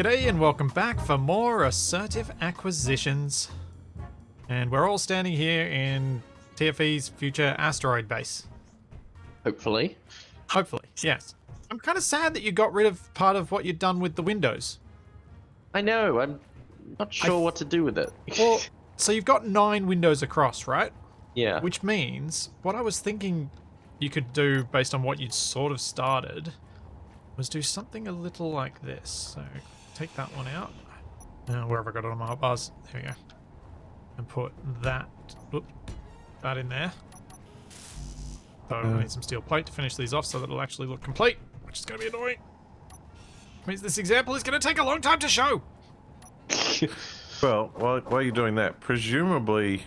G'day and welcome back for more Assertive Acquisitions. And we're all standing here in TFE's future asteroid base. Hopefully. Hopefully, yes. I'm kind of sad that you got rid of part of what you'd done with the windows. I know, I'm not sure what to do with it. Well, so you've got 9 windows across, right? Yeah. Which means, what I was thinking you could do based on what you'd sort of started was do something a little like this. So take that one out. Where have I got it on my bars? There we go. And put that, that in there. So I need some steel plate to finish these off so that it'll actually look complete, which is going to be annoying. Means this example is going to take a long time to show. Well, while you're doing that, presumably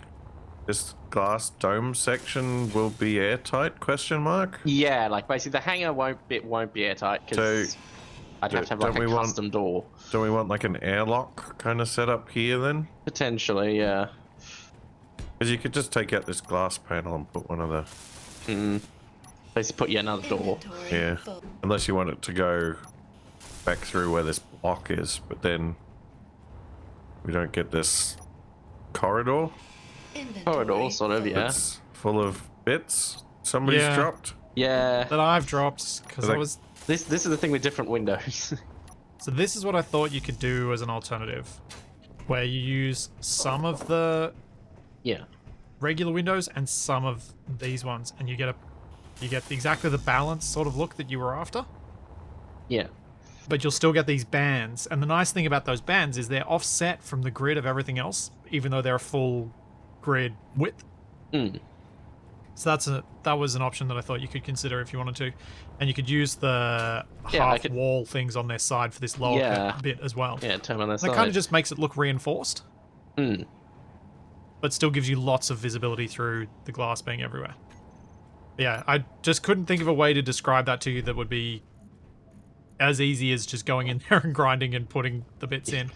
this glass dome section will be airtight? Question mark. Yeah, like basically the hangar won't be airtight because So, I'd have to have like a custom door. Do we want like an airlock kind of setup here then? Potentially, yeah. Because you could just take out this glass panel and put one of the... Basically put another door. Yeah. Unless you want it to go back through where this block is, but then we don't get this corridor. Corridor, sort of, yeah. It's full of bits somebody's dropped. Yeah. That I've dropped because I was... This is the thing with different windows. So this is what I thought you could do as an alternative, where you use some of the regular windows and some of these ones, and you get exactly the balanced sort of look that you were after. Yeah. But you'll still get these bands, and the nice thing about those bands is they're offset from the grid of everything else, even though they're a full grid width. So that was an option that I thought you could consider if you wanted to, and you could use the half wall things on their side for this lower bit as well. Yeah, turn on their side. That kind of just makes it look reinforced, but still gives you lots of visibility through the glass being everywhere. Yeah, I just couldn't think of a way to describe that to you that would be as easy as just going in there and grinding and putting the bits in,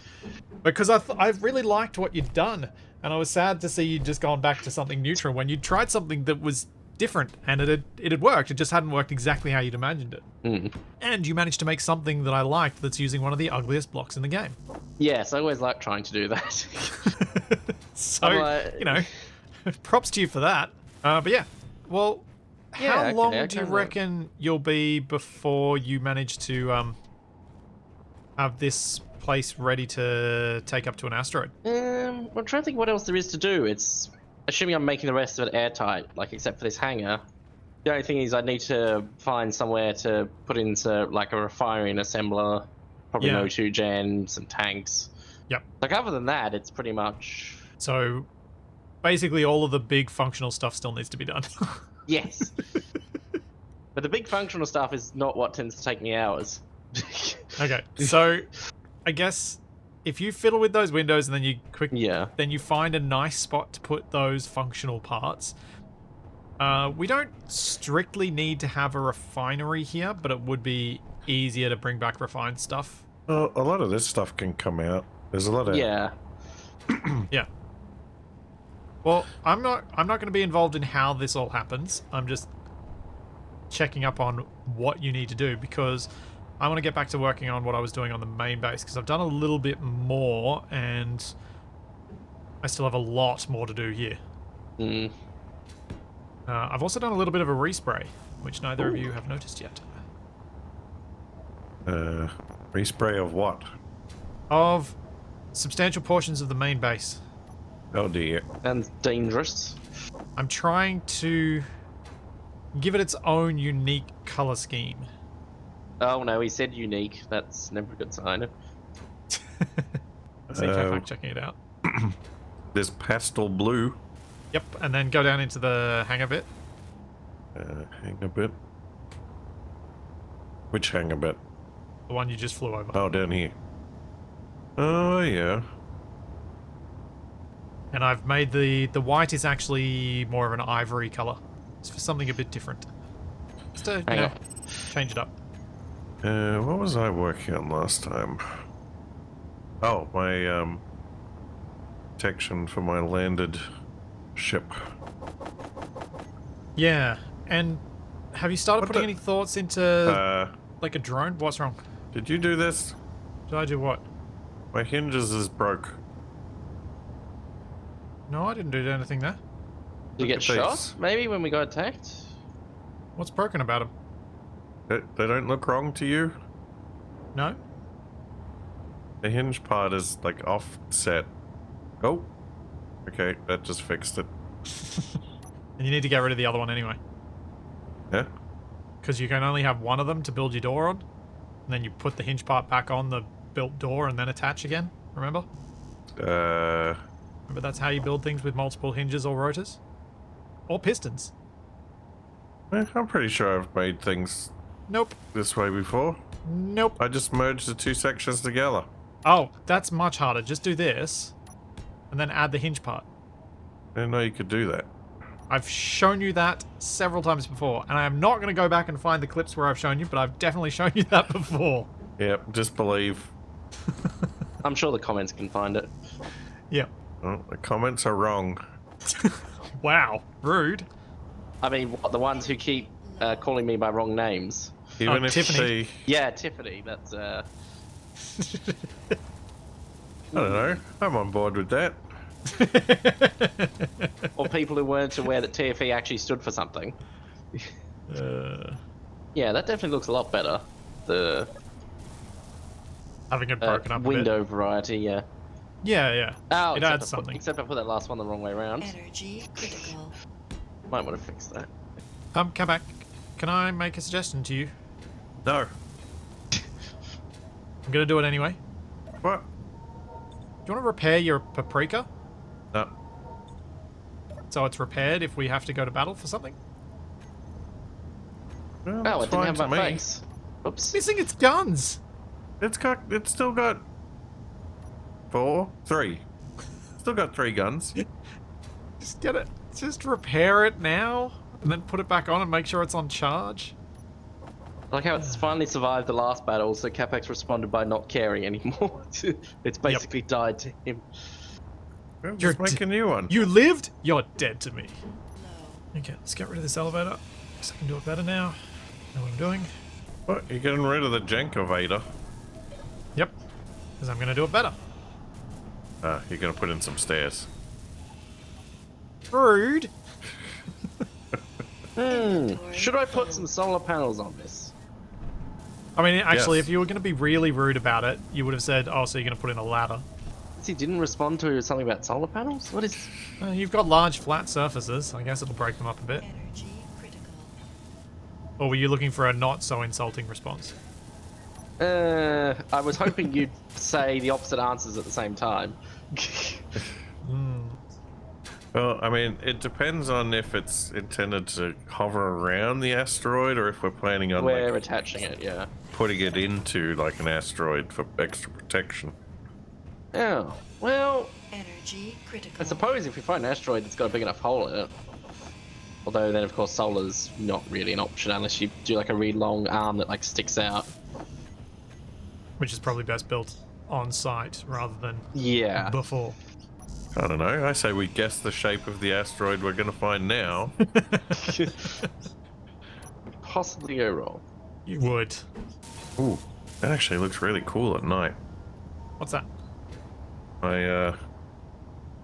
because I really liked what you'd done. And I was sad to see you just gone back to something neutral when you tried something that was different and it had worked. It just hadn't worked exactly how you'd imagined it. And you managed to make something that I liked that's using one of the ugliest blocks in the game. Yes, I always like trying to do that. So, you know, props to you for that. But yeah, well, how long do you reckon you'll be before you manage to have this place ready to take up to an asteroid? I'm trying to think what else there is to do. It's assuming I'm making the rest of it airtight, like except for this hangar. The only thing is I need to find somewhere to put into like a refinery and assembler, probably an O2 gen, some tanks. Yep. Like other than that, it's pretty much... So basically all of the big functional stuff still needs to be done. Yes. But the big functional stuff is not what tends to take me hours. Okay, so I guess if you fiddle with those windows and then you then you find a nice spot to put those functional parts. We don't strictly need to have a refinery here, but it would be easier to bring back refined stuff. Well, a lot of this stuff can come out. There's a lot of yeah. Well, I'm not going to be involved in how this all happens. I'm just checking up on what you need to do, because I want to get back to working on what I was doing on the main base, because I've done a little bit more and I still have a lot more to do here. I've also done a little bit of a respray, which neither of you have noticed yet. Respray of what? Of substantial portions of the main base. Oh dear. And dangerous. I'm trying to give it its own unique color scheme. Oh no, he said unique. That's never a good sign. See Capac checking it out. There's pastel blue. Yep, and then go down into the hangar bit. Hangar bit? Which hangar bit? The one you just flew over. Oh, down here. Oh, yeah. And I've made the white is actually more of an ivory color. It's for something a bit different. Just to, you know, change it up. What was I working on last time? Oh, my protection for my landed ship. Yeah, and have you started putting any thoughts into like a drone? What's wrong? Did you do this? Did I do what? My hinges is broke. No, I didn't do anything there. Did you get at shot? these. Maybe when we got attacked? What's broken about them? They don't look wrong to you? No? The hinge part is like offset. Oh. Okay, that just fixed it. And you need to get rid of the other one anyway. Yeah? Because you can only have one of them to build your door on. And then you put the hinge part back on the built door and then attach again. Remember? Remember that's how you build things with multiple hinges or rotors? Or pistons. I'm pretty sure I've made things Nope. this way before. Nope. I just merged the two sections together. Oh, that's much harder. Just do this. And then add the hinge part. I didn't know you could do that. I've shown you that several times before. And I am not going to go back and find the clips where I've shown you, but I've definitely shown you that before. Yep, just believe. I'm sure the comments can find it. Yeah. Oh, the comments are wrong. Wow. Rude. I mean, what, the ones who keep calling me by wrong names. Even if Tiffany. Yeah, Tiffany. That's I don't know. I'm on board with that. or people who weren't aware that TFE actually stood for something. Yeah, that definitely looks a lot better. The Having it broken up a bit. window variety, yeah. Yeah, yeah. Oh, It adds something. Except I put that last one the wrong way around. Energy critical. Might want to fix that. Capac, can I make a suggestion to you? No. I'm gonna do it anyway. What? Do you want to repair your paprika? No. So it's repaired if we have to go to battle for something? Well, Oh, it's it didn't fine have to my me. face. Oops. Missing its guns! It's still got 3. Still got 3 guns. Just get it. Just repair it now, and then put it back on and make sure it's on charge. I like how it's finally survived the last battle, so Capac responded by not caring anymore. It's basically died to him. Well, You're just make a new one. You lived? You're dead to me. Low. Okay, let's get rid of this elevator. Guess I can do it better now. Know what I'm doing. What? You're getting rid of the Jankovator? Yep. Because I'm going to do it better. You're gonna put in some stairs. Rude. Should I put some solar panels on this? I mean, actually, Yes. if you were going to be really rude about it, you would have said, oh, so you're going to put in a ladder. He didn't respond to something about solar panels? What is... You've got large flat surfaces. I guess it'll break them up a bit. Energy critical. Or were you looking for a not so insulting response? I was hoping you'd say the opposite answers at the same time. Well, I mean, it depends on if it's intended to hover around the asteroid or if we're planning on We're like, attaching it, yeah. putting it into like an asteroid for extra protection. Oh, well, Energy critical. I suppose if we find an asteroid that's got a big enough hole in it. Although then, of course, solar's not really an option unless you do like a really long arm that like sticks out. Which is probably best built on site rather than Yeah. before. I don't know. I say we guess the shape of the asteroid we're going to find now. Possibly go wrong. You would. Ooh, that actually looks really cool at night. What's that? My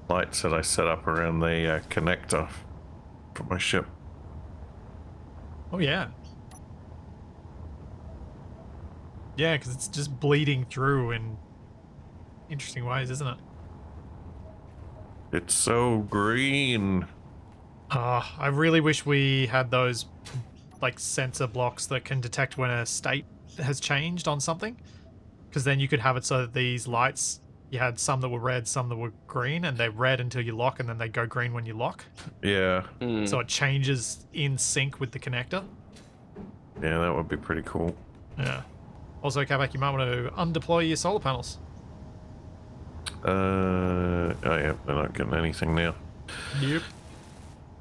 lights that I set up around the connector for my ship. Oh, yeah. Yeah, because it's just bleeding through in interesting ways, isn't it? It's so green. I really wish we had those like sensor blocks that can detect when a state has changed on something. Because then you could have it so that these lights, you had some that were red, some that were green, and they're red until you lock, and then they go green when you lock. Yeah. So it changes in sync with the connector. Yeah, that would be pretty cool. Yeah. Also, Capac, you might want to undeploy your solar panels. Oh yeah, they're not getting anything now. Yep.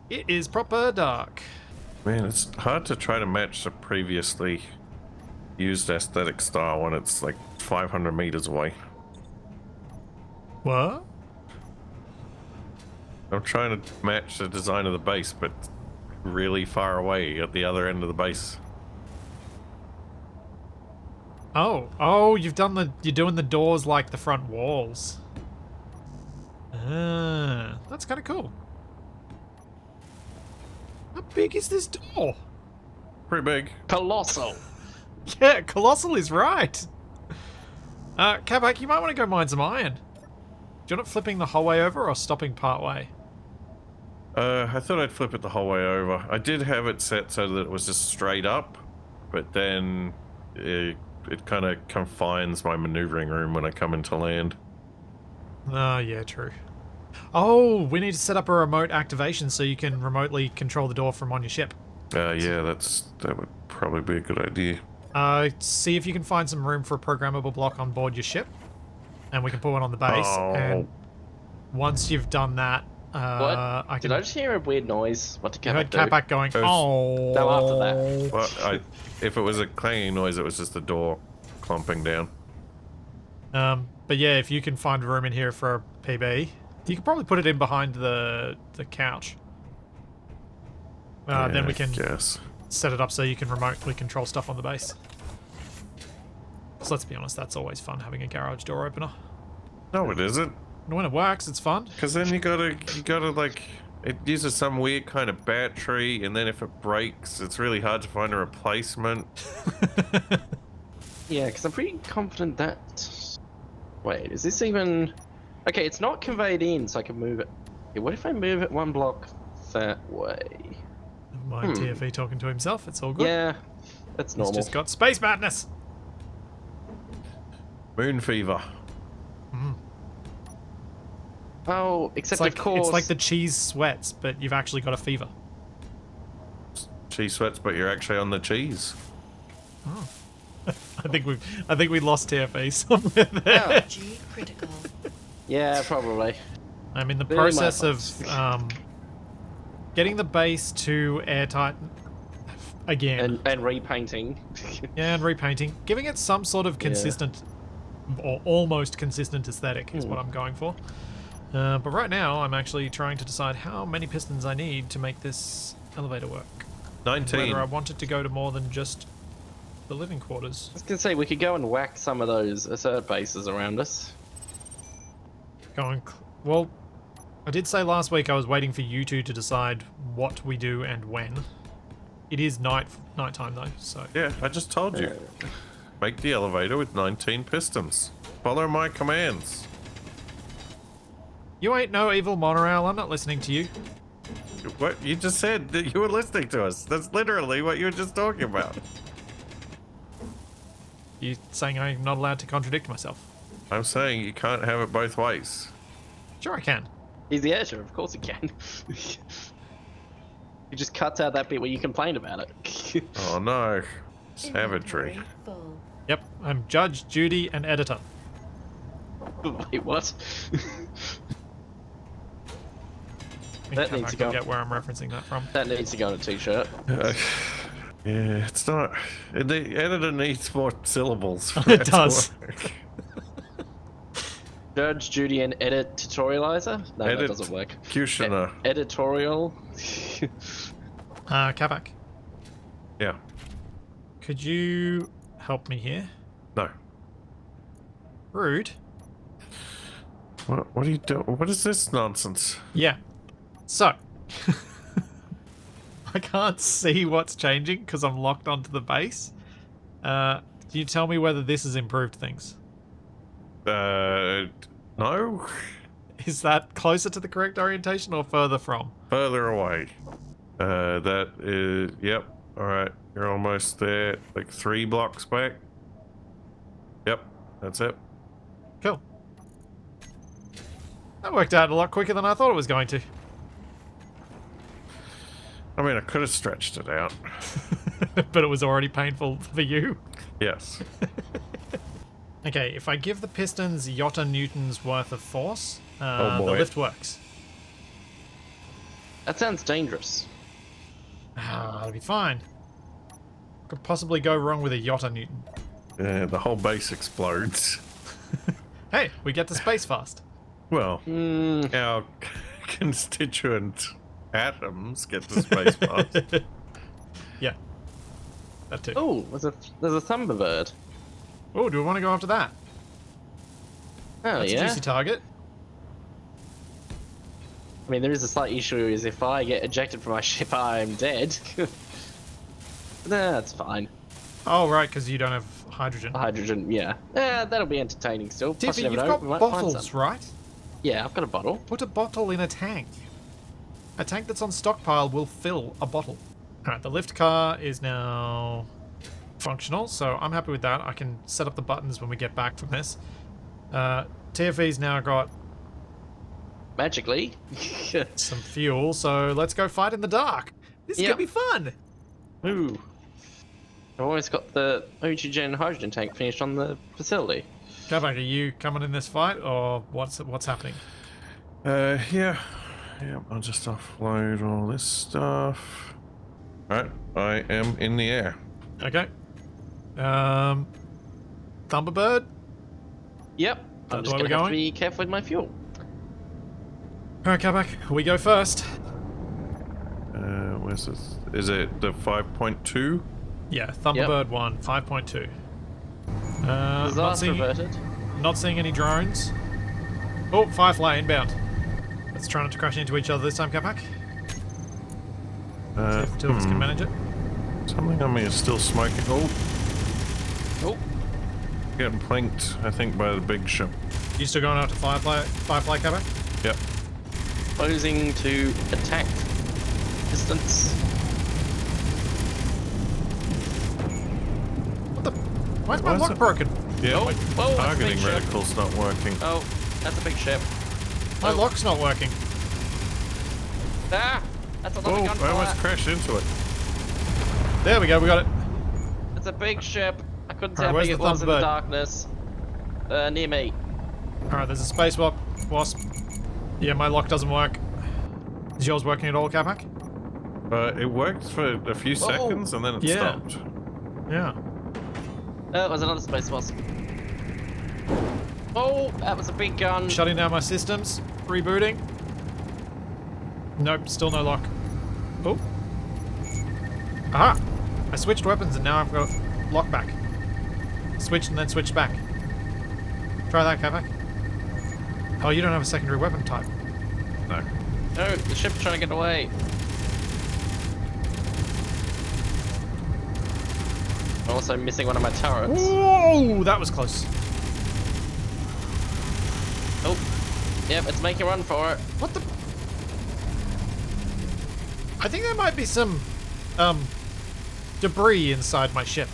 It is proper dark. Man, it's hard to try to match the previously used aesthetic style when it's like 500 meters away. What? I'm trying to match the design of the base, but really far away at the other end of the base. Oh, you're doing the doors like the front walls. Ah, that's kind of cool. How big is this door? Pretty big. Colossal. Yeah, colossal is right. Capac, you might want to go mine some iron. Do you want it flipping the whole way over or stopping part way? I thought I'd flip it the whole way over. I did have it set so that it was just straight up, but then it kind of confines my maneuvering room when I come into land. Oh, yeah, true. Oh, we need to set up a remote activation so you can remotely control the door from on your ship. Yeah, that would probably be a good idea. See if you can find some room for a programmable block on board your ship, and we can put one on the base. Oh. And once you've done that, What? I Did I just hear a weird noise? What did you Capac heard do? Capac going, It was- oh. No, after that. Well, if it was a clanging noise, it was just the door clumping down. But yeah, if you can find room in here for a PB, you can probably put it in behind the couch. Yeah, Then we I can guess. set it up so you can remotely control stuff on the base. So let's be honest, that's always fun having a garage door opener. No, it isn't. And when it works, it's fun. Because then you gotta like, it uses some weird kind of battery, and then if it breaks, it's really hard to find a replacement. Yeah, because I'm pretty confident that... Wait, is this even... Okay, it's not conveyed in, so I can move it. Okay, what if I move it one block that way? My TFE talking to himself, it's all good. Yeah, that's He's normal. just got space madness. Moon fever. Oh, except of course... It's like the cheese sweats, but you've actually got a fever. Cheese sweats, but you're actually on the cheese. I think we lost TFE somewhere there. Oh, G critical. yeah, probably. I'm in the Really my process of getting the base to airtight again. And repainting. Yeah, and repainting. Giving it some sort of consistent or almost consistent aesthetic is what I'm going for. But right now, I'm actually trying to decide how many pistons I need to make this elevator work. 19. Whether I want it to go to more than just the living quarters. I was gonna say, we could go and whack some of those ASSERT bases around us. Well, I did say last week I was waiting for you two to decide what we do and when. It is nighttime though, so... Yeah, I just told you. Make the elevator with 19 pistons. Follow my commands. You ain't no evil monorail, I'm not listening to you. What? You just said that you were listening to us. That's literally what you were just talking about. You saying I'm not allowed to contradict myself? I'm saying you can't have it both ways. Sure I can. He's the editor, of course he can. He just cuts out that bit where you complain about it. Oh no. Savagery. Inventory full. Yep, I'm judge, Judy, and editor. Wait, what? I think That I needs to can go. get where I'm referencing that from. That needs to go on a t-shirt. Yeah, it's not. The editor needs more syllables. For It that to does. work. Judge, Judy, and edit tutorializer? No, that doesn't work. Executioner. Editorial? Capac, Yeah. could you help me here? No. Rude. What are you doing? What is this nonsense? Yeah. So, I can't see what's changing because I'm locked onto the base. Can you tell me whether this has improved things? No. Is that closer to the correct orientation or further from? Further away. That is. Yep. All right. You're almost there. Like 3 blocks back. Yep. That's it. Cool. That worked out a lot quicker than I thought it was going to. I mean, I could have stretched it out. But it was already painful for you. Yes. Okay, if I give the pistons Yotta Newton's worth of force, Oh, the boy. lift works. That sounds dangerous. That'll be fine. Could possibly go wrong with a Yotta Newton. Yeah, the whole base explodes. Hey, we get to space fast. Well, our constituent atoms get to space fast. Yeah. That too. Oh, there's a Thunderbird. Oh, do we want to go after that? Oh, That's a yeah. juicy target. I mean, there is a slight issue is if I get ejected from my ship, I'm dead. Nah, that's fine. Oh, right, because you don't have hydrogen. Hydrogen, yeah. That'll be entertaining still. Plus, Tiffy, you never you've know, got we might find bottles, some. right? Yeah, I've got a bottle. Put a bottle in a tank. A tank that's on stockpile will fill a bottle. Alright, the lift car is now functional, so I'm happy with that. I can set up the buttons when we get back from this. TFE's now got Magically. some fuel, so let's go fight in the dark. This is Yep. gonna be fun. Ooh. I've always got the oxygen hydrogen tank finished on the facility. Capac, are you coming in this fight, or what's happening? Yeah. Yeah, I'll just offload all this stuff. Alright, I am in the air. Okay. Thunderbird? Yep. I'm That's just where we're gonna have going? to be careful with my fuel. Alright, Capac, we go first. Where's this? Is it the 5.2? Yeah, Thunderbird 1, 5.2. Disaster averted. Not seeing any drones. Oh, Firefly inbound. Let's try not to crash into each other this time, Capac. See if the two of us can manage it. Something on me is still smoking. Oh, Oh, getting planked, I think, by the big ship. You still going after Firefly, Capac? Yep. closing to attack distance. What the? Why is my Why is lock it- broken? Yeah, Oh, my whoa, that's a targeting big ship. reticle's not working. Oh, that's a big ship. My Oh. lock's not working. Ah, that's a lot Oh, of I gunfire. almost crashed into it. There we go, we got it. It's a big ship. I couldn't see Alright, how where's big it the was in the Thunderbird? darkness. Near me. Alright, there's a space wasp. Yeah, my lock doesn't work. Is yours working at all, Capac? It worked for a few seconds and then it Yeah. stopped. Yeah. It was another space wasp. Oh, that was a big gun. Shutting down my systems. Rebooting. Nope, still no lock. Oh. Aha! I switched weapons and now I've got lock back. Switched and then switched back. Try that, Capac. Oh, you don't have a secondary weapon type. No. No, the ship's trying to get away. I'm also missing one of my turrets. Whoa, that was close. Oh, yep, it's making a run for it. What the? I think there might be some, debris inside my ship.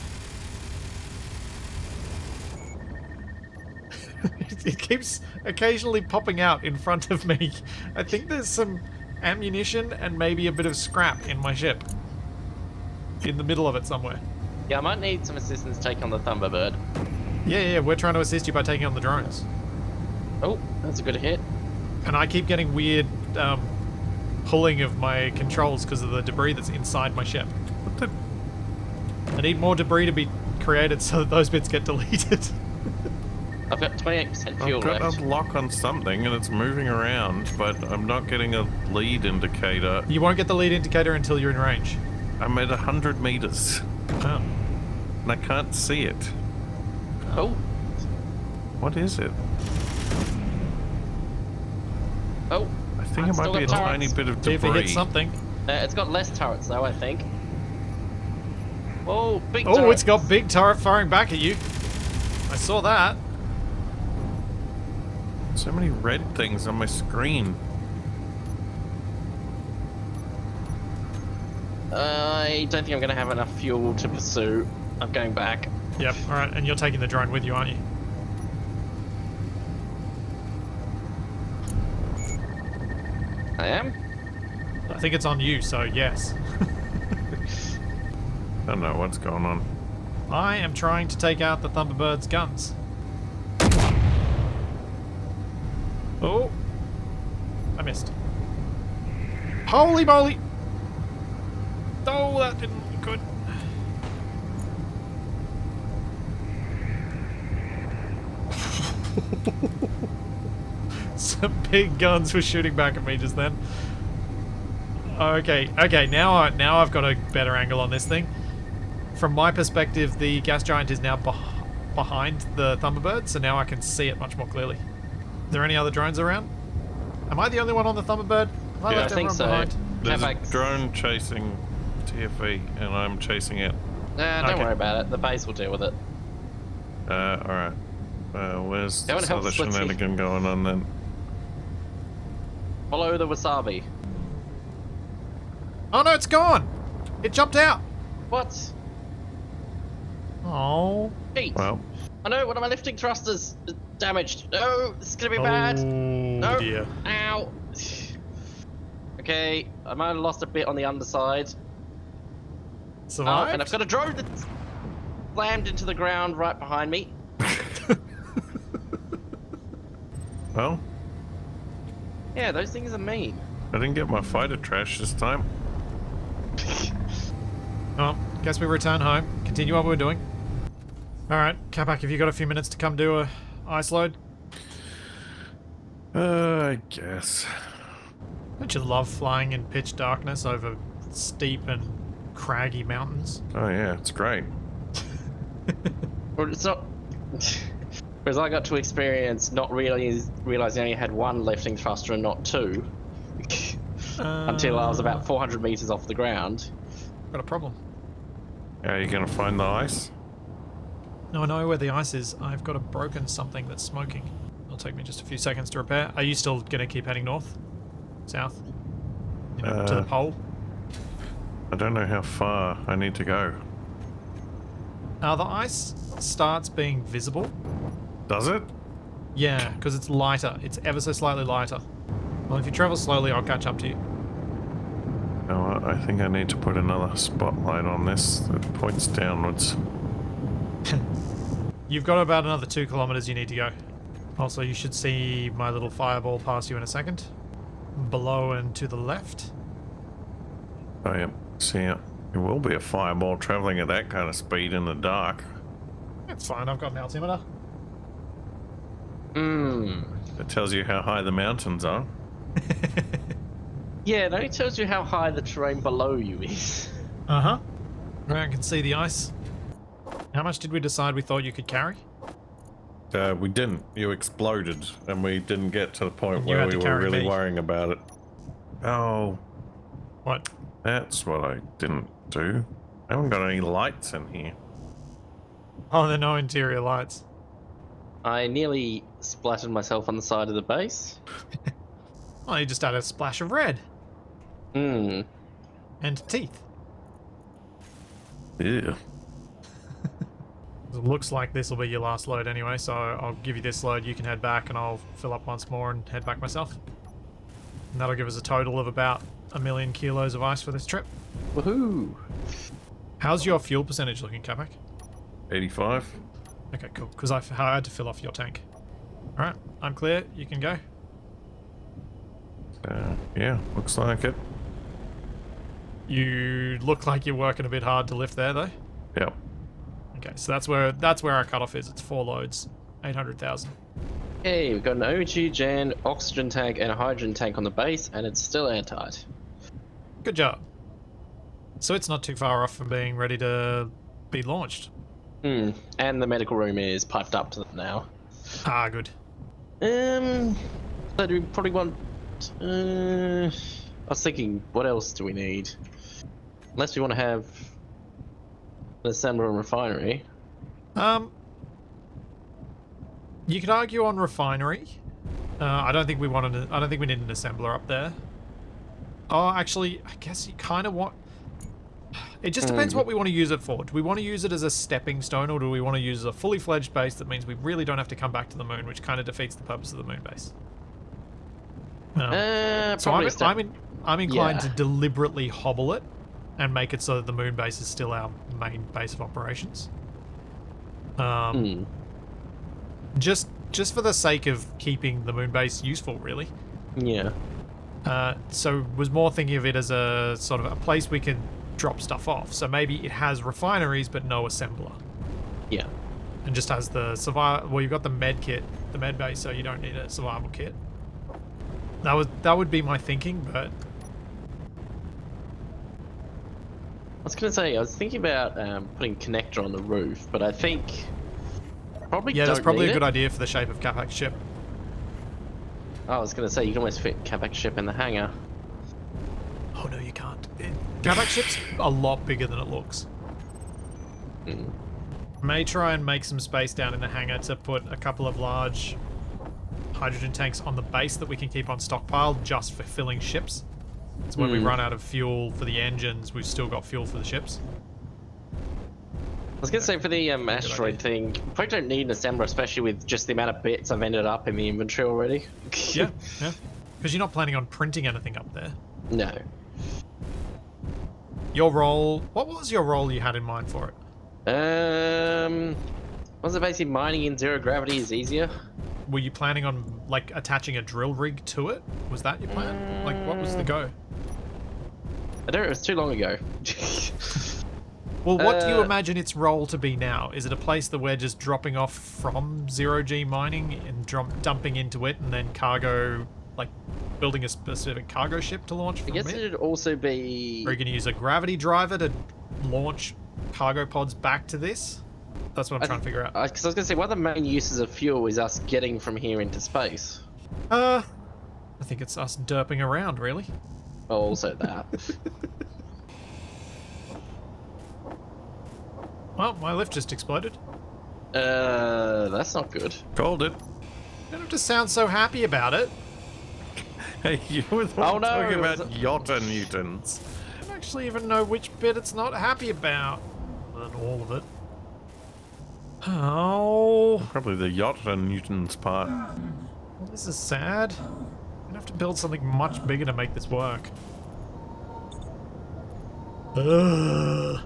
It keeps occasionally popping out in front of me. I think there's some ammunition and maybe a bit of scrap in my ship. In the middle of it somewhere. Yeah, I might need some assistance to take on the Thunderbird. Yeah, we're trying to assist you by taking on the drones. Oh, that's a good hit. And I keep getting weird, pulling of my controls because of the debris that's inside my ship. What the? I need more debris to be created so that those bits get deleted. I've got 28% fuel I've got left. a lock on something and it's moving around, but I'm not getting a lead indicator. You won't get the lead indicator until you're in range. I'm at 100 meters Oh. and I can't see it. Oh, What is it? oh. I think I've it might still be a got tiny turrets. bit of See if it debris. hits something. It's got less turrets though, I think. Oh, big Oh, turret. it's got big turret firing back at you. I saw that. So many red things on my screen. I don't think I'm going to have enough fuel to pursue. I'm going back. Yep, alright, and you're taking the drone with you, aren't you? I am? I think it's on you, so yes. I don't know what's going on. I am trying to take out the Thunderbird's guns. Oh! I missed. Holy moly! Oh, that didn't look good. Some big guns were shooting back at me just then. Okay, now I've got a better angle on this thing. From my perspective, the gas giant is now behind the Thunderbird, so now I can see it much more clearly. Are there any other drones around? Am I the only one on the Thunderbird? Have I Yeah, left I think everyone so. behind? There's a Capac's- drone chasing TFE, and I'm chasing it. Nah, don't Okay. worry about it. The base will deal with it. Alright. Where's Go and this help other Splitsy. shenanigan going on then? Follow the wasabi. Oh no, it's gone! It jumped out! What? Oh. Pete. Well, I know, one of my lifting thrusters is damaged. No, this is gonna be bad. Oh No. dear. Ow. Okay, I might have lost a bit on the underside. Oh, Survived? and I've got a drone that's slammed into the ground right behind me. well, Yeah, those things are mean. I didn't get my fighter trash this time. Oh, guess we return home. Continue what we're doing. Alright, Capac, have you got a few minutes to come do a ice load? I guess. Don't you love flying in pitch darkness over steep and craggy mountains? Oh yeah, it's great. Well, it's not. Whereas I got to experience not really realizing I only had one lifting thruster and not two. Until I was about 400 meters off the ground. Got a problem. Are you gonna find the ice? No, I know where the ice is. I've got a broken something that's smoking. It'll take me just a few seconds to repair. Are you still gonna keep heading north? South? You know, to the pole? I don't know how far I need to go. The ice starts being visible. Does it? Yeah, because it's lighter. It's ever so slightly lighter. Well, if you travel slowly, I'll catch up to you. No, I think I need to put another spotlight on this that points downwards. You've got about another 2 kilometers you need to go. Also, you should see my little fireball pass you in a second. Below and to the left. Oh yeah, see it. It will be a fireball traveling at that kind of speed in the dark. That's fine, I've got an altimeter. It tells you how high the mountains are. Yeah, it only tells you how high the terrain below you is. Uh-huh. Right, I can see the ice. How much did we decide we thought you could carry? We didn't. You exploded, and we didn't get to the point And you where had we to were carry really me. worrying about it. Oh, What? that's what I didn't do. I haven't got any lights in here. Oh, there are no interior lights. I nearly splattered myself on the side of the base. Oh, you just had a splash of red. Hmm. And teeth. Yeah. It looks like this will be your last load anyway, so I'll give you this load, you can head back, and I'll fill up once more and head back myself. And that'll give us a total of about 1 million kilos of ice for this trip. Woohoo! How's your fuel percentage looking, Capac? 85. Okay, cool, because I had to fill off your tank. Alright, I'm clear, you can go. Yeah, looks like it. You look like you're working a bit hard to lift there, though. Yep. Okay, so that's where our cutoff is. It's 4 loads, 800,000. Hey, we've got an oxygen tank and a hydrogen tank on the base, and it's still airtight. Good job. So it's not too far off from being ready to be launched. Hmm. And the medical room is piped up to them now. Ah, good. So do we probably want... I was thinking, what else do we need? Unless we want to have an assembler and refinery. You could argue on refinery. I don't think we need an assembler up there. Oh, actually, I guess you kind of want. It just depends what we want to use it for. Do we want to use it as a stepping stone, or do we want to use a fully fledged base that means we really don't have to come back to the moon, which kind of defeats the purpose of the moon base? So I'm inclined to deliberately hobble it and make it so that the moon base is still our main base of operations. Just for the sake of keeping the moon base useful, really. Yeah. So was more thinking of it as a sort of a place we can drop stuff off. So maybe it has refineries but no assembler. Yeah. And just has the survival. Well, you've got the med kit, the med base, so you don't need a survival kit. That would be my thinking, but I was gonna say, I was thinking about putting connector on the roof, but I think Probably Yeah, that's don't probably need a good it. idea for the shape of Capac's ship. I was going to say, you can almost fit Capac's ship in the hangar. Oh no, you can't. Capac's ship's a lot bigger than it looks. May try and make some space down in the hangar to put a couple of large hydrogen tanks on the base that we can keep on stockpile just for filling ships. So when we run out of fuel for the engines, we've still got fuel for the ships. I was going to say, for the asteroid thing, you probably don't need an assembler, especially with just the amount of bits I've ended up in the inventory already. Yeah. Because you're not planning on printing anything up there. No. Your role... What was your role you had in mind for it? Was it basically mining in zero gravity is easier? Were you planning on, like, attaching a drill rig to it? Was that your plan? Like, what was the go? I don't know, it was too long ago. Well, what do you imagine its role to be now? Is it a place that we're just dropping off from zero-G mining and dumping into it and then cargo, like, building a specific cargo ship to launch I from guess it? it'd also be... Or are you going to use a gravity driver to launch cargo pods back to this? That's what I'm trying to figure out. Because I was going to say, one of the main uses of fuel is us getting from here into space. I think it's us derping around, really. Oh, also that. Well, my lift just exploded. That's not good. Called it. You don't have to sound so happy about it. Hey, you were the Oh, one no, talking it was about Yotta mutants. I don't actually even know which bit it's not happy about. Other than all of it. Oh, Probably the Yotta mutants part. well, this is sad. I'm gonna have to build something much bigger to make this work. Ugh.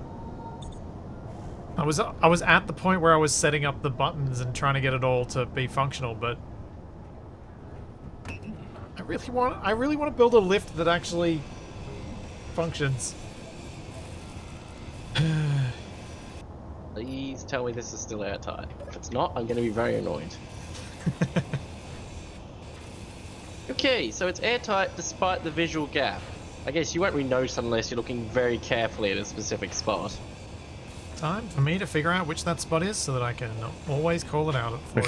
I was at the point where I was setting up the buttons and trying to get it all to be functional, but I really want to build a lift that actually functions. Please tell me this is still airtight. If it's not, I'm going to be very annoyed. Okay, so it's airtight despite the visual gap. I guess you won't really notice unless you're looking very carefully at a specific spot. Time for me to figure out which that spot is so that I can always call it out for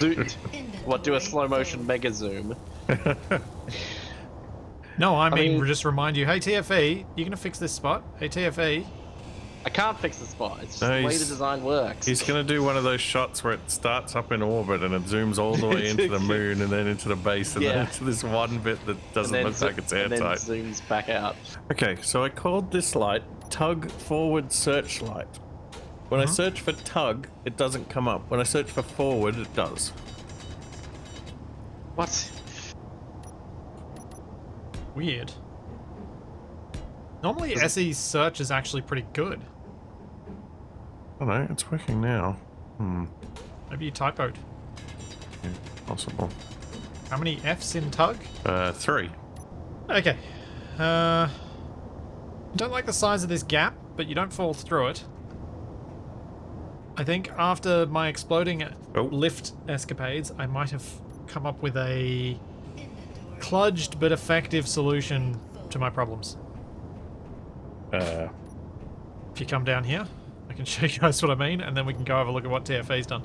you. What, do a slow motion mega zoom? No, I mean, mean- just remind you, hey TFE, you gonna fix this spot? Hey TFE. I can't fix the spot. It's just No, the way the he's- design works. He's gonna do one of those shots where it starts up in orbit and it zooms all the way into the moon and then into the base and then Yeah. into this one bit that and doesn't then look like it's and then airtight. zooms back out. Okay, so I called this light Tug Forward Searchlight. When I search for tug, it doesn't come up. When I search for forward, it does. What? Weird. Normally SE's search is actually pretty good. I don't know, it's working now. Maybe you typoed. Yeah, possible. How many F's in tug? 3. Okay. Don't like the size of this gap, but you don't fall through it. I think after my exploding lift escapades, I might have come up with a kludged but effective solution to my problems. If you come down here, I can show you guys what I mean, and then we can go have a look at what TFA's done.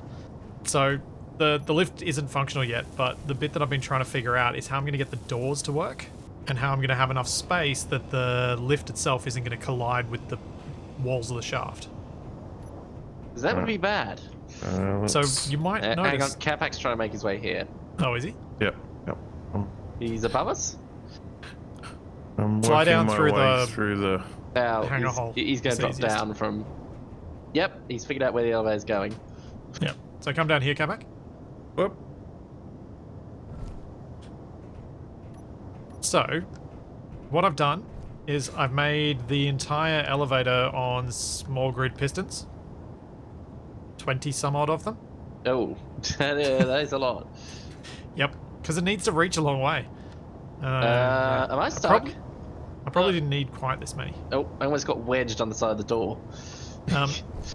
So, the lift isn't functional yet, but the bit that I've been trying to figure out is how I'm going to get the doors to work, and how I'm going to have enough space that the lift itself isn't going to collide with the walls of the shaft. Because that would be bad. So you might Hang on, notice... Capac's trying to make his way here. Oh, is he? Yep. He's above us? I'm Fly working down my through way the- through the. Hangar hole. He's going It's to the drop easiest. down from... Yep, he's figured out where the elevator's going. Yeah. So come down here, Capac. Whoop. So, what I've done is I've made the entire elevator on small grid pistons. 20 some odd of them. Oh, that is a lot. Yep, because it needs to reach a long way. Am I stuck? I probably didn't need quite this many. Oh, I almost got wedged on the side of the door.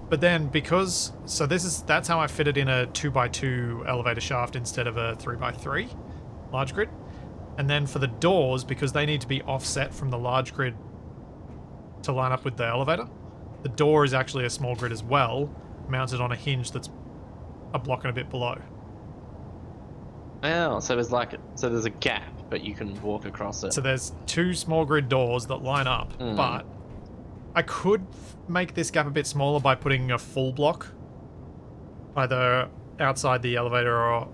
But then because... So that's how I fitted in a 2x2 elevator shaft instead of a 3x3 large grid. And then for the doors, because they need to be offset from the large grid to line up with the elevator, the door is actually a small grid as well, mounted on a hinge that's a block and a bit below. Oh, so there's a gap, but you can walk across it. So there's 2 small grid doors that line up, but I could make this gap a bit smaller by putting a full block either outside the elevator or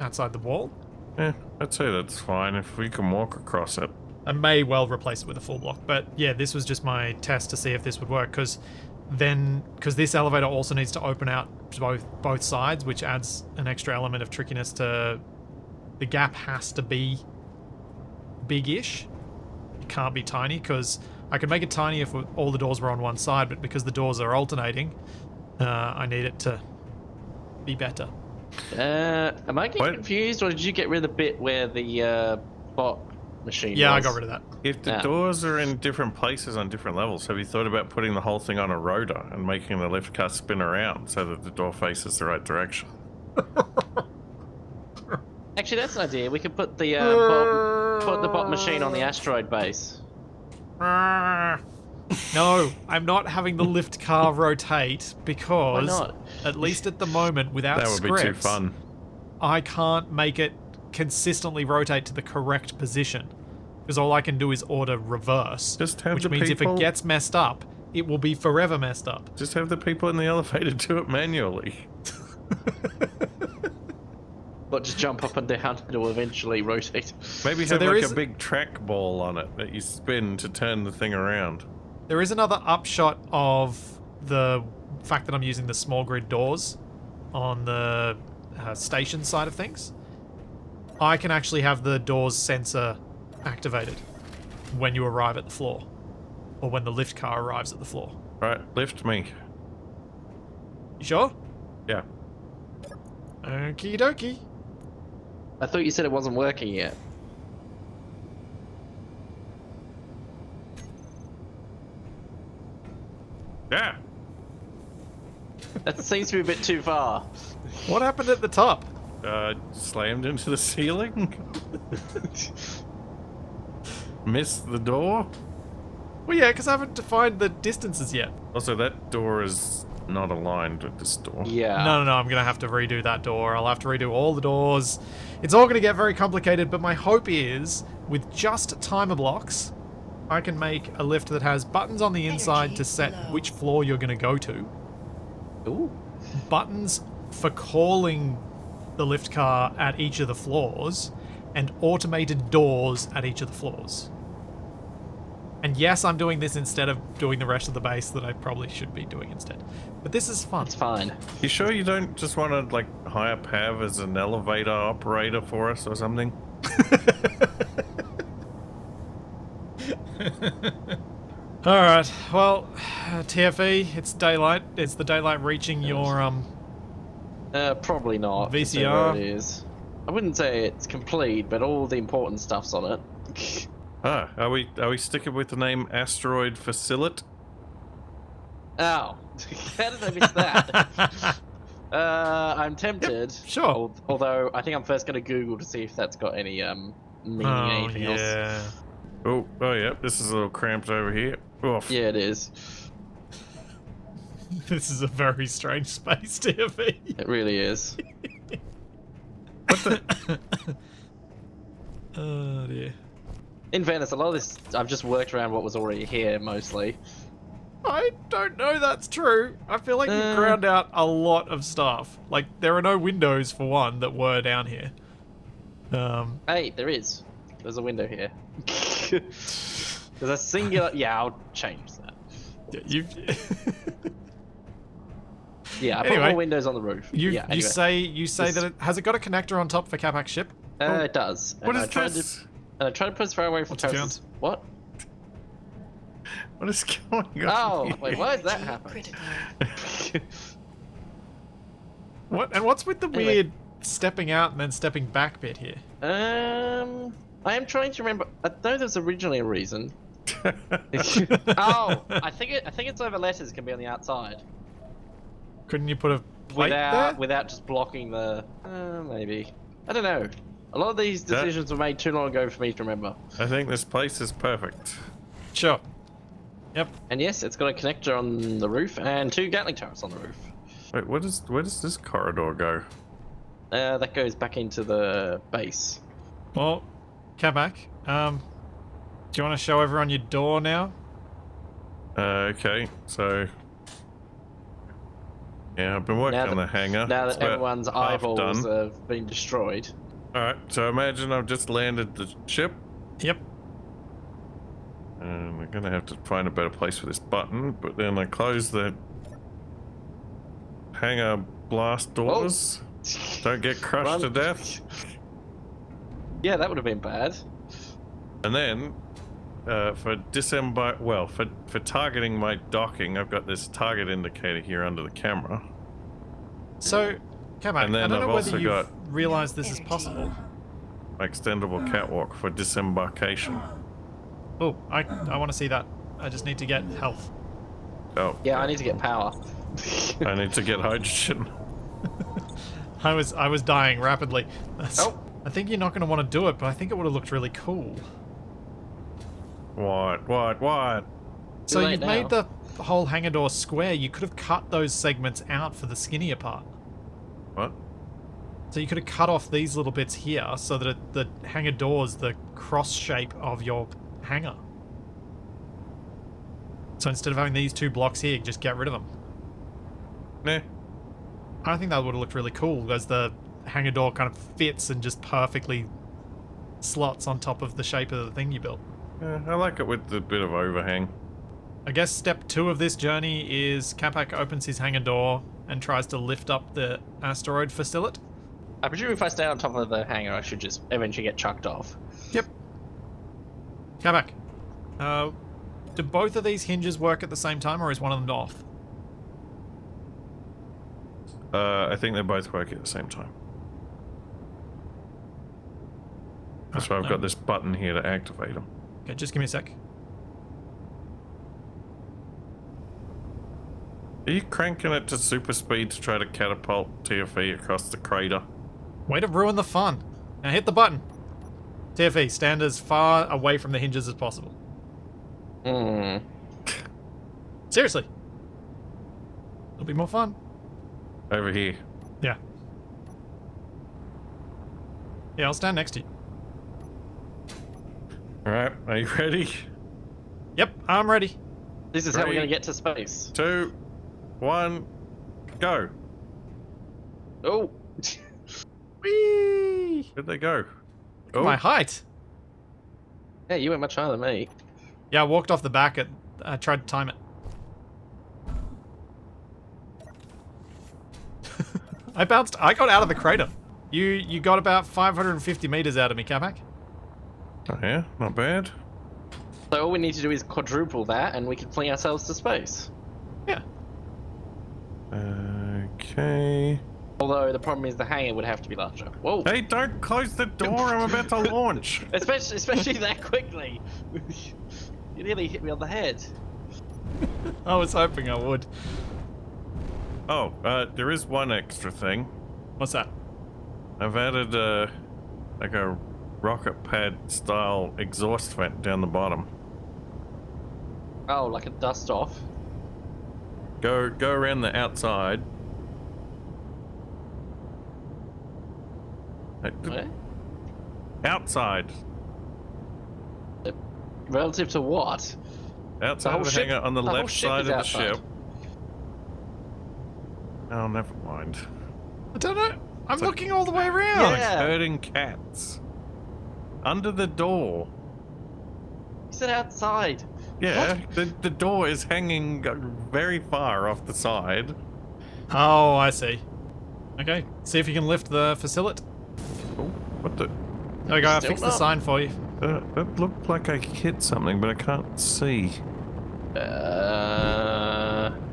outside the wall. Yeah, I'd say that's fine if we can walk across it. I may well replace it with a full block, but yeah, this was just my test to see if this would work, because this elevator also needs to open out to both sides, which adds an extra element of trickiness to the gap. Has to be big-ish. It can't be tiny, because I could make it tiny if all the doors were on one side, but because the doors are alternating, I need it to be better. Am I getting confused, or did you get rid of the bit where the bot machine Yeah, was? I got rid of that. If the doors are in different places on different levels, have you thought about putting the whole thing on a rotor and making the lift car spin around so that the door faces the right direction? Actually, that's an idea. We could put the bot machine on the asteroid base. No, I'm not having the lift car rotate because, Why not? at least at the moment, without That would scripts, be too fun. I can't make it consistently rotate to the correct position, because all I can do is order reverse, Just have which the means if people- it gets messed up, it will be forever messed up. Just have the people in the elevator do it manually. But just jump up and down, and it will eventually rotate. Maybe So have there like is- a big track ball on it that you spin to turn the thing around. There is another upshot of the fact that I'm using the small grid doors on the station side of things. I can actually have the doors sensor activated when you arrive at the floor, or when the lift car arrives at the floor. Right, lift me. You sure? Yeah. Okie dokie. I thought you said it wasn't working yet. Yeah. That seems to be a bit too far. What happened at the top? Slammed into the ceiling. Missed the door. Well, yeah, because I haven't defined the distances yet. Also, that door is not aligned with this door. Yeah. No, I'm going to have to redo that door. I'll have to redo all the doors. It's all going to get very complicated, but my hope is, with just timer blocks, I can make a lift that has buttons on the inside Energy to set low. which floor you're going to go to, Ooh. buttons for calling the lift car at each of the floors, and automated doors at each of the floors. And yes, I'm doing this instead of doing the rest of the base that I probably should be doing instead. But this is fun. It's fine. You sure you don't just want to like hire Pav as an elevator operator for us or something? Alright, well, TFE, it's daylight. It's the daylight reaching your, Probably not. VCR. considering where it is. I wouldn't say it's complete, but all the important stuff's on it. Ah, are we sticking with the name Asteroid Facility? Ow. How did I miss that? I'm tempted. sure. Although, I think I'm first going to Google to see if that's got any, meaning anything else. yeah. Oh, yeah, this is a little cramped over here. Oof. Yeah, it is. This is a very strange space, TFE. It really is. Oh dear. In fairness, a lot of this, I've just worked around what was already here, mostly. I don't know that's true. I feel like you ground out a lot of stuff. Like, there are no windows, for one, that were down here. Hey, there is. There's a window here. There's a singular... Yeah, I'll change that. You've... Yeah, I put Anyway, more windows on the roof. You Yeah, anyway. you say that has it got a connector on top for Capac ship? It does. What And is I tried this? And I tried to put it as far away from What's it terraces. What? What is going on? Oh, wait, why is that Energy happening? critical. What's with the Anyway. weird stepping out and then stepping back bit here? I am trying to remember. I know there's originally a reason. Oh, I think it's over letters can be on the outside Couldn't you put a plate there? without just blocking the. Maybe. I don't know. A lot of these decisions were made too long ago for me to remember. I think this place is perfect. Sure. Yep. And yes, it's got a connector on the roof and 2 Gatling turrets on the roof. Wait, where does this corridor go? That goes back into the base. Well, Capac, do you want to show everyone your door now? Okay, so yeah, I've been working on the hangar. Now It's that about everyone's half eyeballs done. have been destroyed. All right, so imagine I've just landed the ship, Yep. and I'm gonna have to find a better place for this button. But then I close the hangar blast doors. Don't get crushed Run. to death. Yeah, that would have been bad. And then, for targeting my docking, I've got this target indicator here under the camera. So, Capac, And I then don't know I've whether also you've got- realised this is possible. My extendable catwalk for disembarkation. Oh, I want to see that. I just need to get health. Oh, Yeah, I need to get power. I need to get hydrogen. I was dying rapidly. Oh. I think you're not going to want to do it, but I think it would have looked really cool. What? So late you've now. made the whole hangar door square. You could have cut those segments out for the skinnier part. What? So you could have cut off these little bits here so that the hangar door's the cross shape of your hangar. So instead of having these two blocks here, just get rid of them. Nah. I think that would have looked really cool as the hangar door kind of fits and just perfectly slots on top of the shape of the thing you built. Yeah, I like it with a bit of overhang. I guess step 2 of this journey is Capac opens his hangar door and tries to lift up the asteroid facility. I presume if I stay on top of the hangar, I should just eventually get chucked off. Yep. Capac, do both of these hinges work at the same time, or is one of them off? I think they both work at the same time. That's why I've got this button here to activate them. Okay, just give me a sec. Are you cranking it to super speed to try to catapult TFE across the crater? Way to ruin the fun. Now hit the button. TFE, stand as far away from the hinges as possible. Hmm. Seriously. It'll be more fun. Over here. Yeah. Yeah, I'll stand next to you. Alright, are you ready? Yep, I'm ready. This is how we're 3, going to get to space. 2, 1, go. Oh. Whee! Where'd they go? Look at my height. Yeah, you went much higher than me. Yeah, I walked off the back at... I tried to time it. I got out of the crater. You got about 550 meters out of me, Capac. Oh yeah, not bad. So all we need to do is quadruple that, and we can fling ourselves to space. Yeah. Okay. Although the problem is the hangar would have to be larger. Whoa! Hey, don't close the door, I'm about to launch. Especially that quickly. You nearly hit me on the head. I was hoping I would. Oh, there is one extra thing. What's that? I've added like a rocket pad style exhaust vent down the bottom. Oh, like a dust off. Go around the outside. Where? Outside. Relative to what? Outside whole of the ship- hangar on the the whole left ship side is of the outside. ship. Oh, never mind. I don't know. I'm It's like- looking all the way around. Yeah. Herding cats. Under the door. You said outside. Yeah, the door is hanging very far off the side. Oh, I see. Okay, see if you can lift the facility. Oh, what the? There we go, I Still fixed the not. sign for you. That looked like I hit something, but I can't see.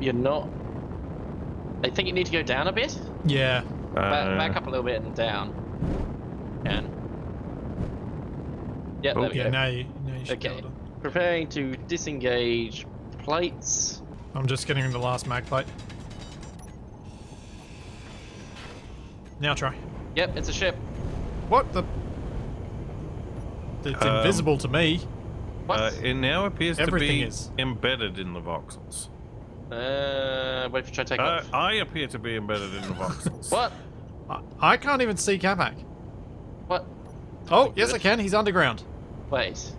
You're not. I think you need to go down a bit. Yeah. Back up a little bit and down. Can. Yeah, Oh, there we Yeah, go. now you should be Okay. able to. Preparing to disengage plates. I'm just getting the last mag plate. Now try. Yep, it's a ship. What the? It's invisible to me. What? It now appears Everything to be is. embedded in the voxels. What if you try to take off? I appear to be embedded in the voxels. What? I can't even see Capac. What? Oh, yes I can. He's underground. Wait.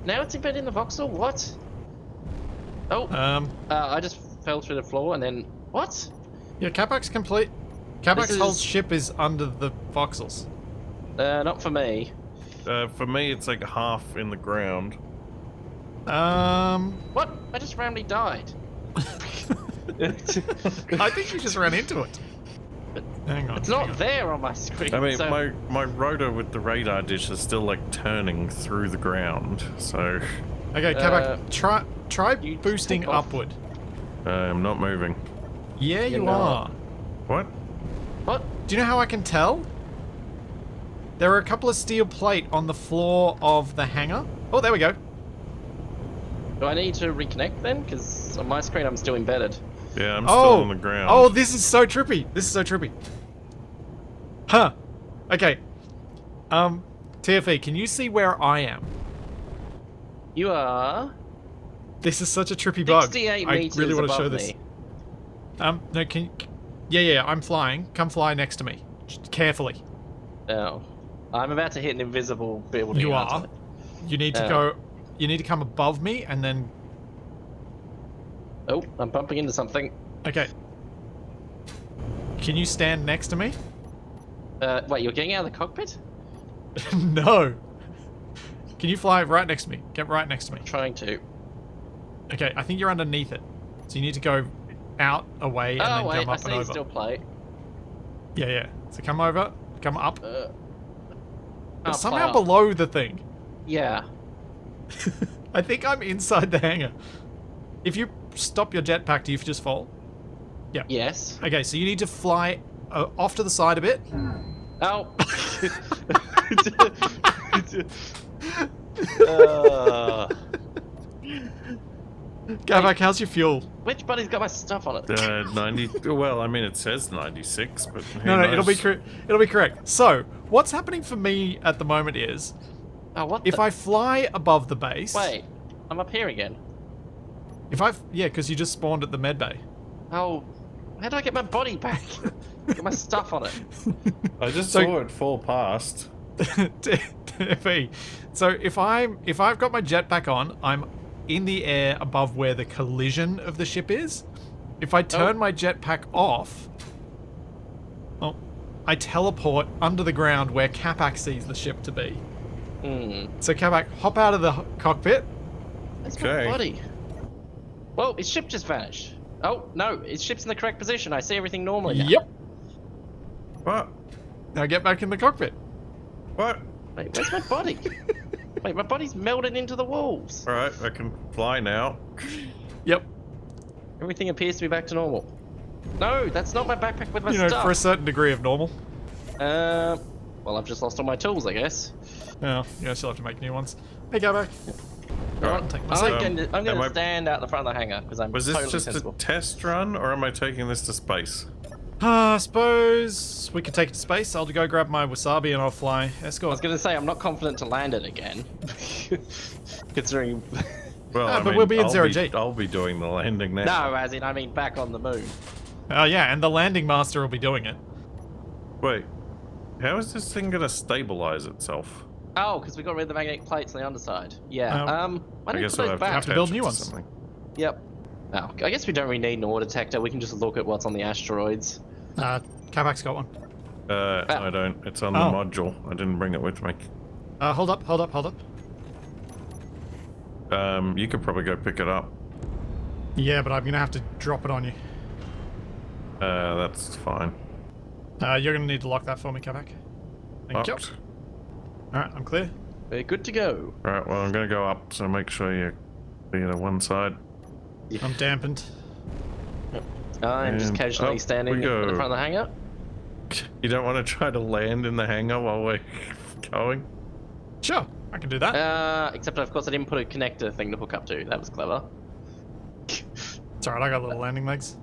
Now it's embedded in the voxel? What? Oh. I just fell through the floor and then... What? Yeah, Capac's complete. Capac's This whole is- ship is under the voxels. Not for me. For me, it's like half in the ground. What? I just randomly died. I think you just ran into it. Hang on. It's hang not on. there on my screen. I mean, so... my rotor with the radar dish is still like turning through the ground, so Okay, Capac, try you boosting take off. upward. I'm not moving. Yeah, you not. are. What? What? Do you know how I can tell? There are a couple of steel plate on the floor of the hangar. Oh, there we go. Do I need to reconnect then? Because on my screen I'm still embedded. Yeah, I'm still on the ground. Oh, this is so trippy. This is so trippy. Huh. Okay. TFE, can you see where I am? You are This is such a trippy bug. 68 I meters really want to above show this. me. No, yeah, I'm flying. Come fly next to me. Just carefully. Oh. I'm about to hit an invisible building. You aren't are. I? You need to Oh. go. You need to come above me and then. Oh, I'm bumping into something. Okay. Can you stand next to me? Wait, you're getting out of the cockpit? No. Can you fly right next to me? Get right next to me. Trying to. Okay, I think you're underneath it. So you need to go out, away, and then Oh wait, come I up see and you over. still play. Yeah. So come over, come up. I'll Somehow fly up. below the thing. Yeah. I think I'm inside the hangar. If you stop your jetpack, do you just fall? Yeah. Yes. Okay, so you need to fly off to the side a bit. Oh. Capac, how's your fuel? Which buddy's got my stuff on it? 90. Well, I mean, it says 96, but who No, it'll be knows? it'll be correct. So, what's happening for me at the moment is, Oh, what if the... I fly above the base. Wait, I'm up here again. Yeah, because you just spawned at the med bay. Oh, how do I get my body back? Get my stuff on it. I just So- saw it fall past. TFE. So if I've got my jetpack on, I'm in the air above where the collision of the ship is. If I turn my jetpack off, I teleport under the ground where Capac sees the ship to be. So Capac, hop out of the cockpit. That's Okay. my body. Well, his ship just vanished. Oh, no, his ship's in the correct position. I see everything normally now. Yep. What? Now get back in the cockpit. What? Wait, where's my body? Wait, my body's melded into the walls. Alright, I can fly now. Yep. Everything appears to be back to normal. No, that's not my backpack with my You know, stuff. for a certain degree of normal. Well, I've just lost all my tools, I guess. Yeah, you still have to make new ones. Hey, Capac. Alright. Take my seat. I'm going am to I- stand out the front of the hangar because I'm Was this totally just sensible. a test run, or am I taking this to space? I suppose we could take it to space. I'll go grab my wasabi and I'll fly I was escort. going to say, I'm not confident to land it again. Considering... Well, Ah, I but mean, we'll be in I'll zero G. I'll be doing the landing now. No, as in, I mean back on the moon. Oh yeah, and the landing master will be doing it. Wait, how is this thing gonna stabilize itself? Oh, because we got rid of the magnetic plates on the underside. Yeah. Why I don't you guess put I'll it have back? have to attach build it new to ones. something. Yep. Oh, I guess we don't really need an ore detector. We can just look at what's on the asteroids. Capac's got one. I don't. It's on the Oh. module. I didn't bring it with me. Hold up. You could probably go pick it up. Yeah, but I'm gonna have to drop it on you. That's fine. You're gonna need to lock that for me, Capac. Thank you. Locked. Alright, I'm clear. We're good to go. Right, well, I'm gonna go up, so make sure you be to one side. I'm dampened. I'm just And casually up standing we at the go. front of the hangar. You don't want to try to land in the hangar while we're going? Sure, I can do that. Except of course I didn't put a connector thing to hook up to. That was clever. It's alright, I got little landing legs.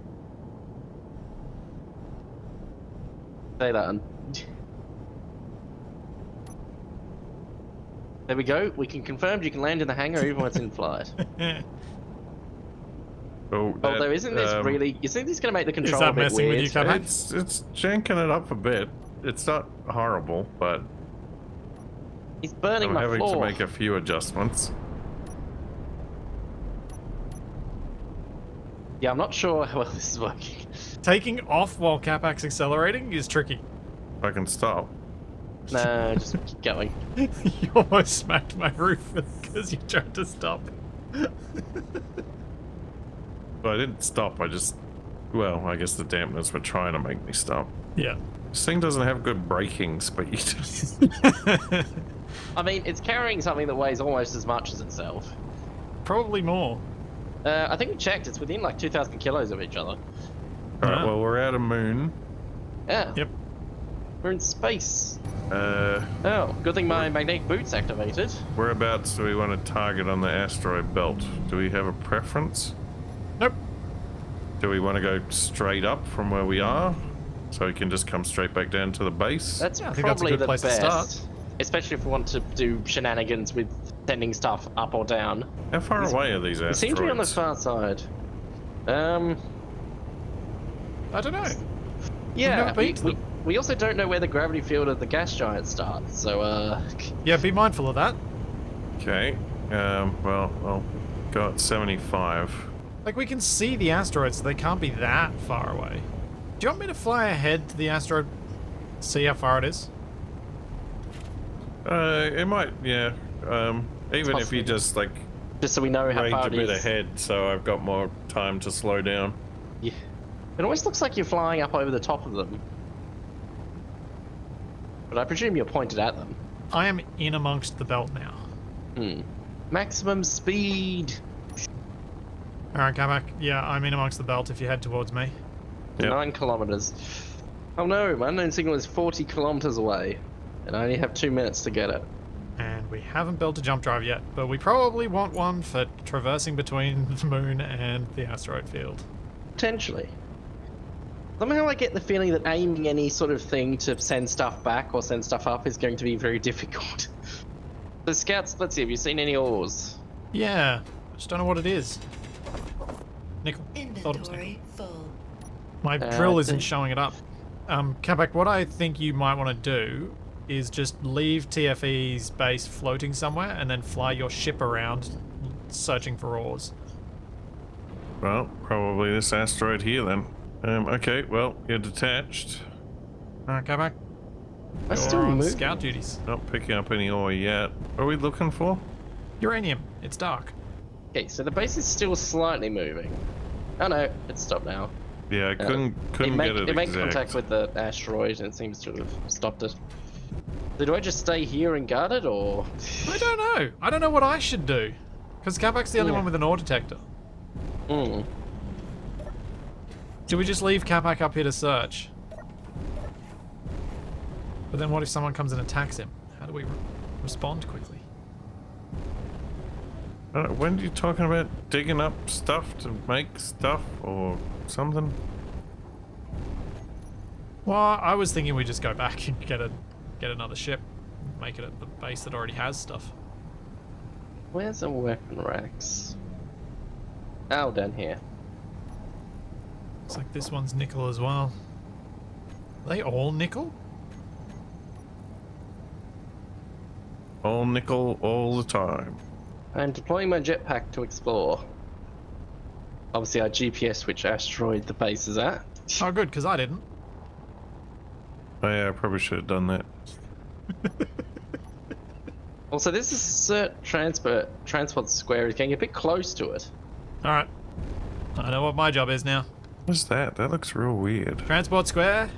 Say that. There we go. We can confirm you can land in the hangar even when it's in flight. Oh, Although, isn't this really? Isn't this going to make the control that a bit messing with weird? you, Capac? It's janking it up a bit. It's not horrible, but He's burning I'm my having floor. to make a few adjustments. Yeah, I'm not sure how well this is working. Taking off while Capac's accelerating is tricky. I can stop. No, just keep going. You almost smacked my roof because you tried to stop. Well, I didn't stop. I just, well, I guess the dampeners were trying to make me stop. Yeah. This thing doesn't have good braking speed. I mean, it's carrying something that weighs almost as much as itself. Probably more. I think we checked. It's within like 2,000 kilos of each other. All right, Wow. well, we're out of moon. Yeah. Yep. We're in space. Uh, Oh, good thing my magnetic boot's activated. whereabouts do we want to target on the asteroid belt? Do we have a preference? Nope. Do we want to go straight up from where we are, so we can just come straight back down to the base? That's Yeah, I think that's a probably good the place to best. start. Especially if we want to do shenanigans with sending stuff up or down. How far away are these We asteroids? seem to be on the far side. I don't know. Yeah, never been to them. we also don't know where the gravity field of the gas giant starts, so Yeah, be mindful of that. Okay. Well, I'll go at 75. Like, we can see the asteroid, so they can't be that far away. Do you want me to fly ahead to the asteroid, see how far it is? It might, yeah. Even if you possible. just like just so we know how range far a it bit is. ahead, so I've got more time to slow down. Yeah. It always looks like you're flying up over the top of them. But I presume you're pointed at them. I am in amongst the belt now. Maximum speed. Alright, Capac. Yeah, I'm in amongst the belt if you head towards me. Yep. 9 kilometers. Oh no, my unknown signal is 40 kilometers away. And I only have 2 minutes to get it. And we haven't built a jump drive yet, but we probably want one for traversing between the moon and the asteroid field. Potentially. Somehow I get the feeling that aiming any sort of thing to send stuff back or send stuff up is going to be very difficult. The scouts, let's see, have you seen any ores? Yeah, just don't know what it is. Nickel. Thought it was nickel. Inventory full. My drill isn't think- showing it up. Capac, what I think you might want to do is just leave TFE's base floating somewhere and then fly your ship around searching for ores. Well, probably this asteroid here then. Okay, well, you're detached. Alright, Capac. I You're still on move. scout duties. Not picking up any ore yet. What are we looking for? Uranium. It's dark. Okay, so the base is still slightly moving. Oh no, it's stopped now. Yeah, I couldn't get it It made exact. contact with the asteroid and it seems to have stopped it. So do I just stay here and guard it, or...? I don't know. I don't know what I should do. Because Capac's the only Yeah. one with an ore detector. Hmm. Do we just leave Capac up here to search? But then what if someone comes and attacks him? How do we respond quickly? When are you talking about digging up stuff to make stuff or something? Well, I was thinking we just go back and get another ship, make it at the base that already has stuff. Where's the weapon racks? Oh, down here. Looks like this one's nickel as well. Are they all nickel? All nickel all the time. I'm deploying my jetpack to explore. Obviously, I GPS which asteroid the base is at. Oh, good, because I didn't. Oh yeah, I probably should have done that. Also, this is ASSERT transport square is getting a bit close to it. Alright. I know what my job is now. What's that? That looks real weird. Transport square.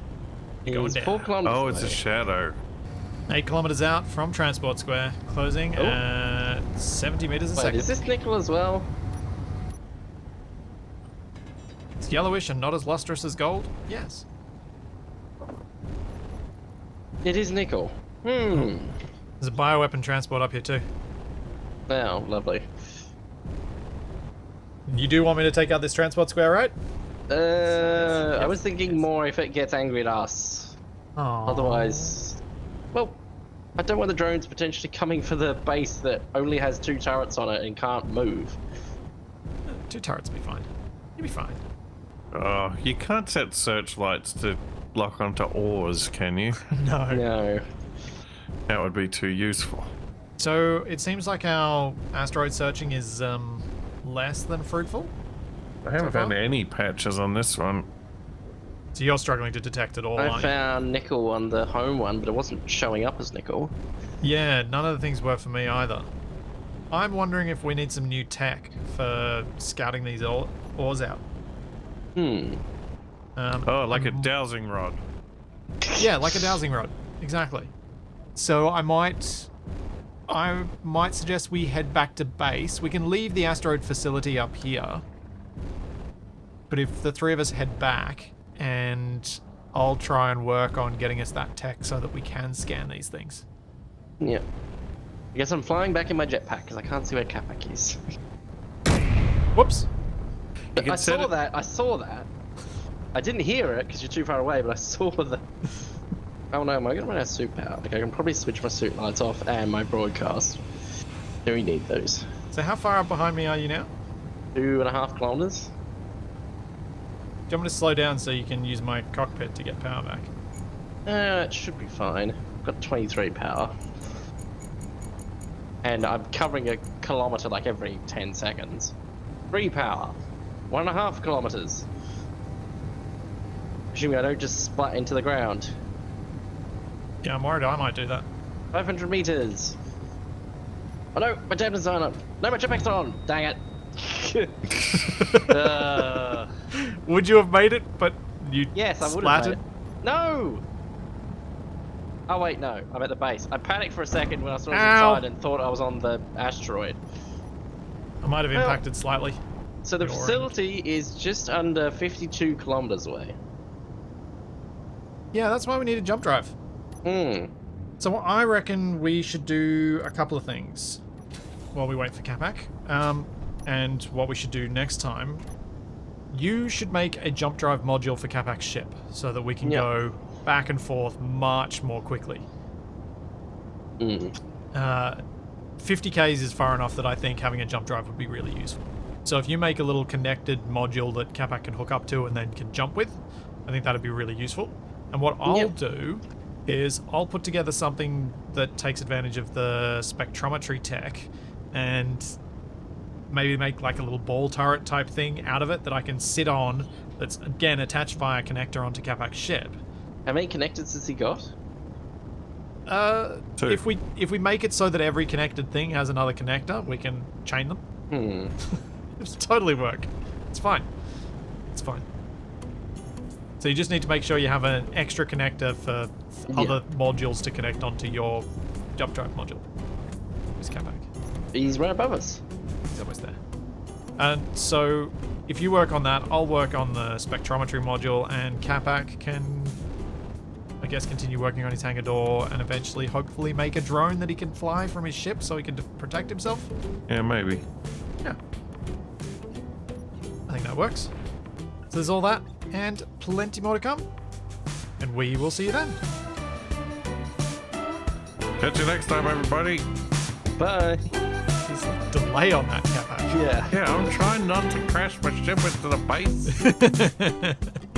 Going It's down. 4 kilometers Oh, it's a away. shadow. 8 kilometers out from transport square. Closing Oh. at 70 meters a Wait, second. is this nickel as well? It's yellowish and not as lustrous as gold? Yes. It is nickel. There's a bioweapon transport up here too. Oh, lovely. You do want me to take out this transport square, right? I was thinking more if it gets angry at us. Oh. Otherwise, well, I don't want the drones potentially coming for the base that only has 2 turrets on it and can't move. 2 turrets will be fine. You'll be fine. Oh, you can't set searchlights to lock onto oars, can you? No. No. That would be too useful. So it seems like our asteroid searching is less than fruitful. I haven't So found far? any patches on this one. So you're struggling to detect it all, I aren't you? found nickel on the home one, but it wasn't showing up as nickel. Yeah, none of the things were for me either. I'm wondering if we need some new tech for scouting these ores out. Oh, like a dowsing rod. Yeah, like a dowsing rod. Exactly. So I might suggest we head back to base. We can leave the asteroid facility up here. But if the three of us head back, and I'll try and work on getting us that tech so that we can scan these things. Yeah. I guess I'm flying back in my jetpack because I can't see where Capac is. Whoops. can I set saw it- that. I saw that. I didn't hear it because you're too far away, but I saw the. Oh no, am I gonna run out of suit power? Like I can probably switch my suit lights off and my broadcast. Do we need those? So how far up behind me are you now? 2.5 kilometers. Do you want me to slow down so you can use my cockpit to get power back? It should be fine. I've got 23 power. And I'm covering a kilometer like every 10 seconds. 3 power. 1.5 kilometers. Assuming I don't just splat into the ground. Yeah, I'm worried I might do that. 500 meters. Oh no, my jetpack's on. No, my jetpack's on. Dang it. Would you have made it, but you Yes, I would have splattered? made it. No! Oh wait, no. I'm at the base. I panicked for a second when I saw it was Ow. inside and thought I was on the asteroid. I might have Well- impacted slightly. So the Your end. facility is just under 52 kilometers away. Yeah, that's why we need a jump drive. So I reckon we should do a couple of things while we wait for Capac. And what we should do next time, you should make a jump drive module for Capac's ship so that we can Yep. go back and forth much more quickly. 50Ks is far enough that I think having a jump drive would be really useful. So if you make a little connected module that Capac can hook up to and then can jump with, I think that'd be really useful. And what I'll Yep. do is I'll put together something that takes advantage of the spectrometry tech and maybe make like a little ball turret type thing out of it that I can sit on that's again attached via connector onto Capac's ship. How many connectors has he got? Two. If we make it so that every connected thing has another connector, we can chain them. It'll totally work. It's fine. It's fine. So you just need to make sure you have an extra connector for other modules to connect onto your jump drive module. Where's Capac? He's right above us. He's almost there. And so if you work on that, I'll work on the spectrometry module, and Capac can, I guess, continue working on his hangar door and eventually hopefully make a drone that he can fly from his ship so he can protect himself. Yeah, maybe. Yeah. I think that works. So there's all that and plenty more to come. And we will see you then. Catch you next time, everybody. Bye. There's a delay on that, Capac. Yeah. Yeah, I'm trying not to crash my ship into the base.